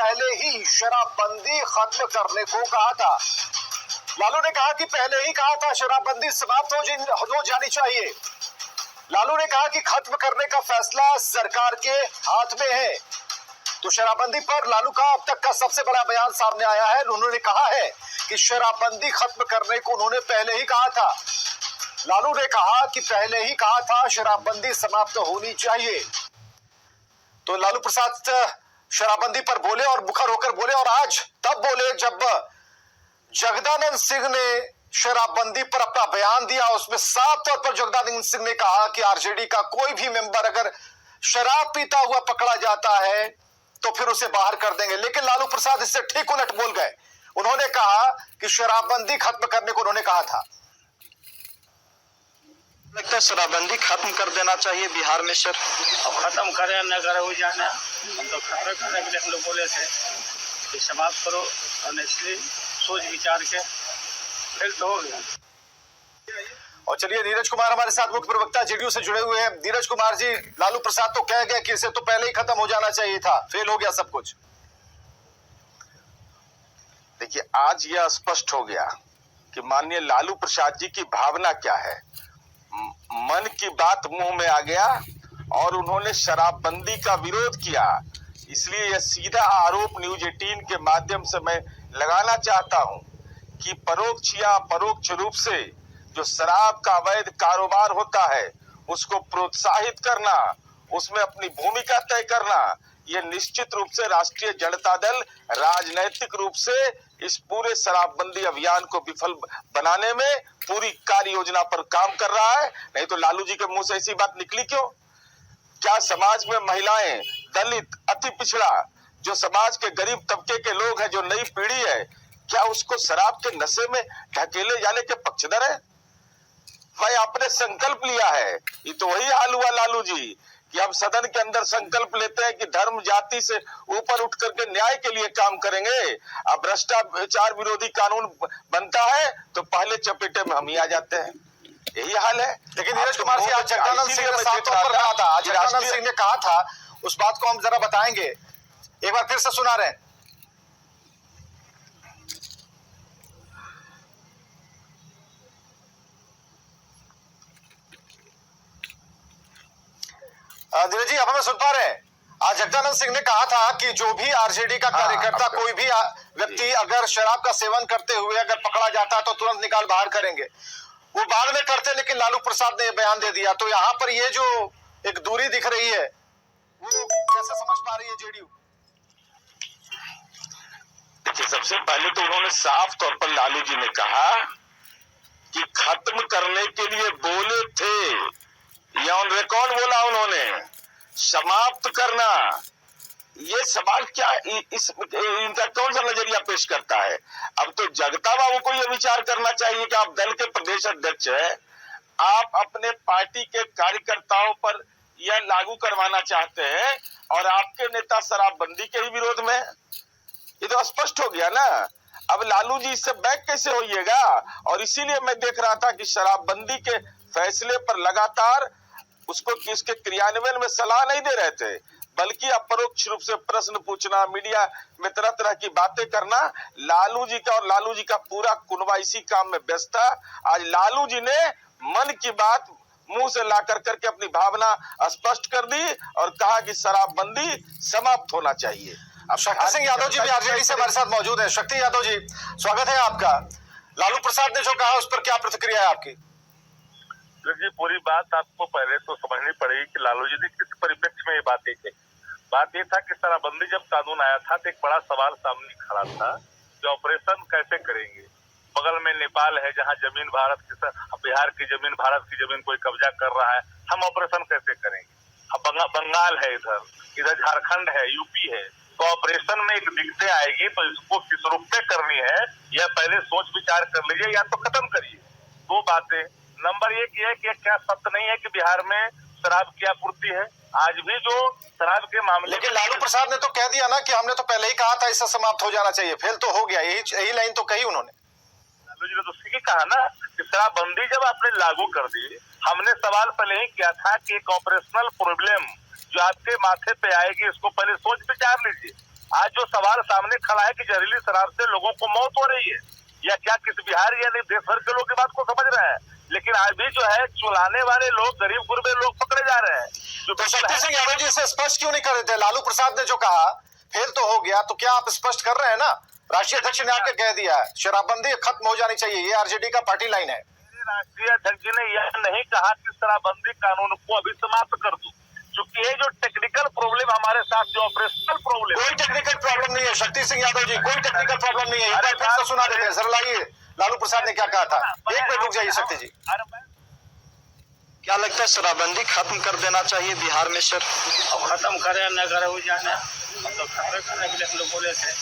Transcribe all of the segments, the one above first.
पहले ही शराबबंदी खत्म करने को कहा था। लालू ने कहा कि पहले ही कहा था शराबबंदी समाप्त हो जानी चाहिए। लालू ने कहा कि खत्म करने का फैसला सरकार के हाथ में है। तो शराबबंदी पर लालू का अब तक का सबसे बड़ा बयान सामने आया है। उन्होंने कहा है कि शराबबंदी खत्म करने को उन्होंने पहले ही कहा था। लालू ने कहा कि पहले ही कहा था शराबबंदी समाप्त होनी चाहिए। तो लालू प्रसाद शराबबंदी पर बोले और मुखर होकर बोले, और आज तब बोले जब जगदानंद सिंह ने शराबबंदी पर अपना बयान दिया। उसमें साफ तौर पर जगदानंद सिंह ने कहा कि आरजेडी का कोई भी मेंबर अगर शराब पीता हुआ पकड़ा जाता है तो फिर उसे बाहर कर देंगे। लेकिन लालू प्रसाद इससे ठीक उलट बोल गए। उन्होंने कहा कि शराबबंदी खत्म करने को उन्होंने कहा था। लगता है शराबबंदी खत्म कर देना चाहिए बिहार में सर। अब खत्म करें न करें हो जाना, हम तो खत्म करने के लिए हम लोग बोले थे कि समाप्त करो, और इसलिए सोच विचार के फिर तो हो गया। और चलिए नीरज कुमार हमारे साथ मुख्य प्रवक्ता जेडीयू से जुड़े हुए हैं। नीरज कुमार जी, लालू प्रसाद तो कह गए कि इसे तो पहले ही खत्म हो जाना चाहिए था, फेल हो गया सब कुछ। देखिए, आज यह स्पष्ट हो गया कि माननीय लालू प्रसाद जी की भावना क्या है। मन की बात मुंह में आ गया और उन्होंने शराबबंदी का विरोध किया। इसलिए यह सीधा आरोप न्यूज 18 के माध्यम से मैं लगाना चाहता हूं कि परोक्ष या अपरोक्ष रूप से जो शराब का अवैध कारोबार होता है उसको प्रोत्साहित करना, उसमें अपनी भूमिका तय करना, यह निश्चित रूप से राष्ट्रीय जनता दल राजनैतिक रूप से इस पूरे शराबबंदी अभियान को विफल बनाने में पूरी कार्य योजना पर काम कर रहा है। नहीं तो लालू जी के मुंह से ऐसी बात निकली क्यों? क्या समाज में महिलाएं, दलित, अति पिछड़ा, जो समाज के गरीब तबके के लोग हैं, जो नई पीढ़ी है, क्या उसको शराब के नशे में ढकेले जाने के पक्षधर है? भाई, आपने संकल्प लिया है। ये तो वही हाल हुआ लालू जी कि हम सदन के अंदर संकल्प लेते हैं कि धर्म जाति से ऊपर उठ करके न्याय के लिए काम करेंगे। अब भ्रष्टाचार विरोधी कानून बनता है तो पहले चपेटे में हम ही आ जाते हैं। यही हाल है। लेकिन नीरज कुमार जी, आज जगदानंद सिंह ने साफ तौर पर कहा था, जगदानंद सिंह ने कहा था, उस बात को हम जरा बताएंगे, एक बार फिर से सुना रहे हैं। नीरज जी, अब हमें सुन पा रहे हैं। आज जगदानंद सिंह ने कहा था कि जो भी आरजेडी का कार्यकर्ता, कोई भी व्यक्ति अगर शराब का सेवन करते हुए अगर पकड़ा जाता है तो तुरंत निकाल बाहर करेंगे। वो बाद में करते, लेकिन लालू प्रसाद ने बयान दे दिया। तो यहाँ पर ये जो एक दूरी दिख रही है, वो कैसे समझ पा रही है जेडीयू? देखिए, सबसे पहले तो उन्होंने साफ तौर पर लालू जी ने कहा कि खत्म करने के लिए बोले थे, या ऑन रिकॉर्ड बोला उन्होंने, समाप्त करना। ये सवाल क्या, इनका कौन सा नजरिया पेश करता है? अब तो जगता बाबू को यह विचार करना चाहिए कि आप दल के प्रदेश अध्यक्ष हैं, आप अपने पार्टी के कार्यकर्ताओं पर यह लागू करवाना चाहते हैं और आपके नेता शराबबंदी के ही विरोध में। ये तो स्पष्ट हो गया ना। अब लालू जी इससे बैक कैसे होइएगा? और इसीलिए मैं देख रहा था कि शराबबंदी के फैसले पर लगातार उसको इसके क्रियान्वयन में सलाह नहीं दे रहे थे, बल्कि अपरोक्ष रूप से प्रश्न पूछना, मीडिया में तरह तरह की बातें करना। लालू जी का और लालू जी का पूरा कुनबा इसी काम में व्यस्त था। आज लालू जी ने मन की बात मुंह से ला करके अपनी भावना स्पष्ट कर दी और कहा कि शराबबंदी समाप्त होना चाहिए। अब शक्ति सिंह यादव जी भी आरजेडी से हमारे साथ मौजूद है। शक्ति यादव जी, स्वागत है आपका। लालू प्रसाद ने जो कहा उस पर क्या प्रतिक्रिया है आपकी? जी, पूरी बात आपको पहले तो समझनी पड़ेगी कि लालू जी ने किस परिप्रेक्ष्य में ये बातें कही। बात ये था कि शराबबंदी जब कानून आया था तो एक बड़ा सवाल सामने खड़ा था कि ऑपरेशन कैसे करेंगे। बगल में नेपाल है जहां जमीन भारत की, बिहार की जमीन भारत की जमीन कोई कब्जा कर रहा है, हम ऑपरेशन कैसे करेंगे। अब बंगाल है, इधर झारखंड है, यूपी है, तो ऑपरेशन में एक दिक्कतें आएगी तो इसको किस रूप में करनी है यह पहले सोच विचार कर लीजिए या तो खत्म करिए। दो बातें। नंबर एक ये है कि क्या सत्य नहीं है कि बिहार में शराब की आपूर्ति है? आज भी जो शराब के मामले, लेकिन लालू प्रसाद ने तो कह दिया ना कि हमने तो पहले ही कहा था इससे समाप्त हो जाना चाहिए, फेल तो हो गया। यही लाइन तो कही उन्होंने। लालू जी ने तो सीखी कहा ना कि शराबबंदी जब आपने लागू कर दी, हमने सवाल पहले ही किया था कि एक ऑपरेशनल प्रॉब्लम जो आपके माथे पे आएगी इसको पहले सोच विचार लीजिए। आज जो सवाल सामने खड़ा है कि जहरीली शराब से लोगों को मौत हो रही है, या क्या किस बिहार या नहीं देश भर के लोग की बात को समझ रहे हैं, लेकिन आज भी जो है चुलाने वाले लोग, गरीब गुरबे लोग पकड़े जा रहे हैं। जो तो शक्ति सिंह यादव जी इसे स्पष्ट क्यों नहीं कर रहे थे? लालू प्रसाद ने जो कहा फेल तो हो गया, तो क्या आप स्पष्ट कर रहे हैं ना? राष्ट्रीय अध्यक्ष ने आके कह दिया है शराबबंदी खत्म हो जानी चाहिए, ये आरजेडी का पार्टी लाइन है। राष्ट्रीय अध्यक्ष जी ने यह नहीं कहा कि शराबबंदी कानून को अभी समाप्त कर दूं, क्योंकि ये जो टेक्निकल प्रॉब्लम हमारे साथ, जो ऑपरेशनल प्रॉब्लम, कोई टेक्निकल प्रॉब्लम नहीं है शक्ति सिंह यादव जी, कोई टेक्निकल प्रॉब्लम नहीं है। एक बार फिर से सुना देते हैं, जरा लाइए लालू प्रसाद ने क्या कहा था। एक मिनट रुक जाइए शक्ति जी। क्या लगता है शराबबंदी खत्म कर देना चाहिए बिहार में सर? अब खत्म करे न करे वो जाने, हम तो खत्म करने के लिए हम लोग बोले थे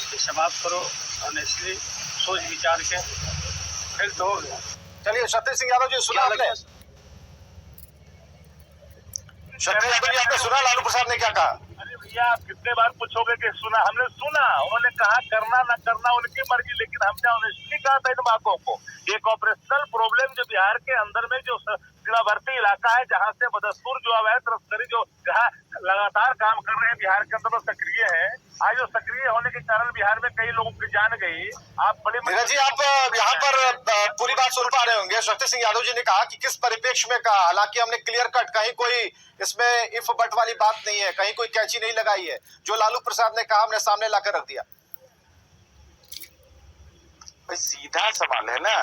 कि समाप्त करो, और इसलिए सोच विचार के फिर तो हो गया। चलिए शक्ति सिंह यादव जी सुना आपने? शक्ति यादव जी आपने सुना लालू प्रसाद ने क्या कहा? अरे भैया आप कितने बार पूछोगे कि सुना? हमने सुना, उन्होंने कहा करना न करना उनकी मर्जी, लेकिन हमने ऑनेस्टली कहा था इन बातों को। एक ऑपरेशनल प्रॉब्लम जो बिहार के अंदर में जो सीमावर्ती इलाका है, जहाँ से बदस्तूर जो अवैध तस्करी जो जहाँ लगातार काम कर रहे हैं बिहार के अंदर, वो सक्रिय है। आज जो सक्रिय होने के कारण बिहार में कई लोगों की जान गई। आप बड़े नीरज जी आप यहाँ पर पूरी बात सुन पा रहे होंगे। शक्ति सिंह यादव जी ने कहा कि किस परिप्रेक्ष्य में कहा, हालांकि हमने क्लियर कट, कहीं कोई इसमें इफ बट वाली बात नहीं है, कहीं कोई कैची नहीं लगाई है। जो लालू प्रसाद ने कहा हमने सामने लाकर रख दिया। भाई सीधा सवाल है ना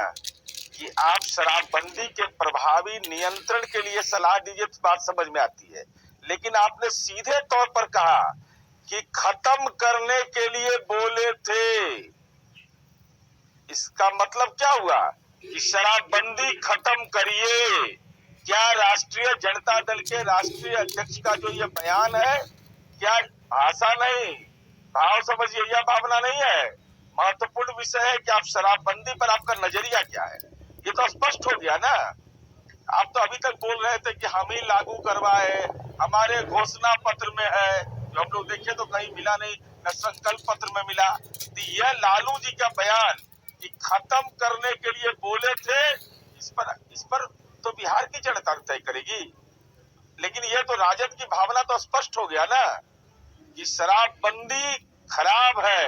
कि आप शराबबंदी के प्रभावी नियंत्रण के लिए सलाह दीजिए तो बात समझ में आती है, लेकिन आपने सीधे तौर पर कहा कि खत्म करने के लिए बोले थे। इसका मतलब क्या हुआ कि शराबबंदी खत्म करिए। क्या राष्ट्रीय जनता दल के राष्ट्रीय अध्यक्ष का जो ये बयान है, क्या भाषा नहीं, भाव समझिए, यह भावना नहीं है। महत्वपूर्ण विषय है कि आप शराबबंदी पर आपका नजरिया क्या है, ये तो स्पष्ट हो गया ना। आप तो अभी तक बोल रहे थे कि हम ही लागू करवाए, हमारे घोषणा पत्र में है, जो हम लोग देखे तो कहीं मिला नहीं, न संकल्प पत्र में मिला। तो यह लालू जी का बयान कि खत्म करने के लिए बोले थे, इस पर तो बिहार की जनता तय करेगी। लेकिन यह तो राजद की भावना तो स्पष्ट हो गया ना कि शराबबंदी खराब है।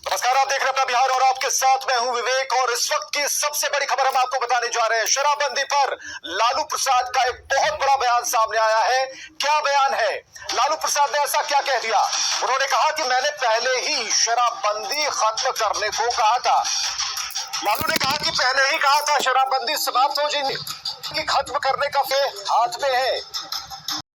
नमस्कार, आप देख रहे हैं अपना बिहार और आपके साथ मैं हूं विवेक। और इस वक्त की सबसे बड़ी खबर हम आपको बताने जा रहे हैं। शराबबंदी पर लालू प्रसाद का एक बहुत बड़ा बयान सामने आया है। क्या बयान है? लालू प्रसाद ने ऐसा क्या कह दिया? उन्होंने कहा कि मैंने पहले ही शराबबंदी खत्म करने को कहा था। लालू ने कहा कि पहले ही कहा था शराबबंदी समाप्त हो जाएगी, कि खत्म करने का हाथ में है।